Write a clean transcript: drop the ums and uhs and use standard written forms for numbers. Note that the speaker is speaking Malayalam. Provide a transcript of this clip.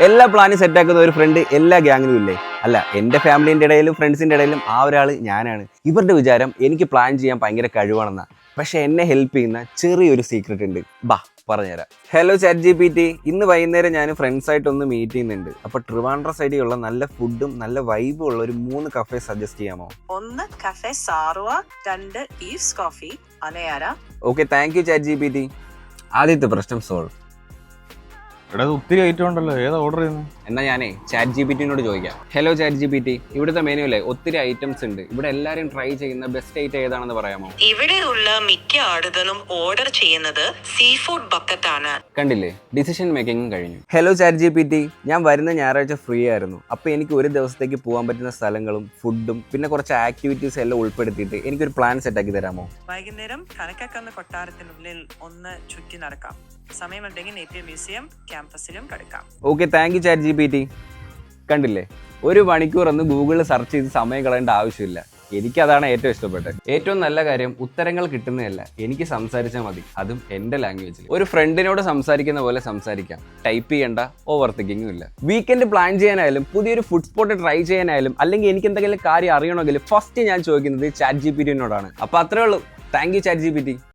എല്ലാ പ്ലാനും സെറ്റാക്കുന്ന ഒരു ഫ്രണ്ട് എല്ലാ ഗ്യാങ്ങിലും ഇല്ലേ? അല്ല, എൻ്റെ ഫാമിലിൻ്റെ ഇടയിലും ഫ്രണ്ട്സിൻ്റെ ഇടയിലും ആ ഒരാൾ ഞാനാണ്. ഇവരുടെ വിചാരം എനിക്ക് പ്ലാൻ ചെയ്യാൻ ഭയങ്കര കഴിവാണെന്നാ. പക്ഷെ എന്നെ ഹെൽപ്പ് ചെയ്യുന്ന ചെറിയൊരു സീക്രട്ട് ഉണ്ട്. ബാ പറഞ്ഞുതരാം. ഹലോ ChatGPT, ഇന്ന് വൈകുന്നേരം ഞാൻ ഫ്രണ്ട്സായിട്ടൊന്ന് മീറ്റ് ചെയ്യുന്നുണ്ട്. അപ്പോൾ ട്രിവാൻഡ്രം സൈഡിലുള്ള നല്ല ഫുഡും നല്ല വൈബും ഉള്ള ഒരു 3 കഫേ സജസ്റ്റ് ചെയ്യാമോ? 1 കഫേ സാറുവ, 2 ഈവ്സ് കോഫി, അനയാര. Okay, thank you ChatGPT. ആദ്യത്തെ പ്രശ്നം സോൾവ്. ഇവിടെ ഒത്തിരി ഐറ്റം ഉണ്ടല്ലോ, ഏതാ ഓർഡർ ചെയ്യുന്നത്? എന്നാൽ ഞാനേ ChatGPT-നോട് ചോദിക്കാം. ഹലോ ChatGPT, ഇവിടുത്തെ മെനുവിലെ ഒത്തിരി ഐറ്റംസ് ഉണ്ട്. ഇവിടെ എല്ലാവരും ട്രൈ ചെയ്യുന്ന ബെസ്റ്റ് ഐറ്റം ഏതാണെന്ന് പറയാമോ? ഇവിടെയുള്ള മിക്ക ആളുകളും ഓർഡർ ചെയ്യുന്നത് സീ ഫുഡ് ബക്കറ്റ് ആണ്. കണ്ടില്ലേ, ഡിസിഷൻ മേക്കിംഗും കഴിഞ്ഞു. ഹലോ ChatGPT, ഞാൻ വരുന്ന ഞായറാഴ്ച ഫ്രീ ആയിരുന്നു. അപ്പോൾ എനിക്ക് ഒരു ദിവസത്തേക്ക് പോകാൻ പറ്റുന്ന സ്ഥലങ്ങളും ഫുഡും പിന്നെ കുറച്ച് ആക്ടിവിറ്റീസ് എല്ലാം ഉൾപ്പെടുത്തിയിട്ട് എനിക്കൊരു പ്ലാൻ സെറ്റാക്കി തരാമോ? വൈകുന്നേരം കനക്കക്കുന്ന കൊട്ടാരത്തിനുള്ളിൽ ഒന്ന് ചുറ്റി നടക്കാം. സമയമുണ്ടെങ്കിൽ നേപ്പിയർ മ്യൂസിയം ക്യാമ്പസിലും കിടക്കാം. Okay, thank you ChatGPT. കണ്ടില്ലേ, 1 മണിക്കൂർ ഒന്ന് ഗൂഗിളിൽ സെർച്ച് ചെയ്ത് സമയം കളയേണ്ട ആവശ്യമില്ല. എനിക്കതാണ് ഏറ്റവും ഇഷ്ടപ്പെട്ടത്. ഏറ്റവും നല്ല കാര്യം ഉത്തരങ്ങൾ കിട്ടുന്നതല്ല, എനിക്ക് സംസാരിച്ചാൽ മതി, അതും എൻ്റെ ലാംഗ്വേജിൽ. ഒരു ഫ്രണ്ടിനോട് സംസാരിക്കുന്ന പോലെ സംസാരിക്കാം. ടൈപ്പ് ചെയ്യേണ്ട, ഓവർ തിങ്കിങ്ങും ഇല്ല. വീക്കെൻഡ് പ്ലാൻ ചെയ്യാനായാലും പുതിയൊരു ഫുഡ് സ്പോട്ട് ട്രൈ ചെയ്യാനായാലും അല്ലെങ്കിൽ എനിക്ക് എന്തെങ്കിലും കാര്യം അറിയണമെങ്കിൽ ഫസ്റ്റ് ഞാൻ ചോദിക്കുന്നത് ChatGPT-നോടാണ്. അപ്പോൾ അത്രേ ഉള്ളൂ. Thank you ChatGPT.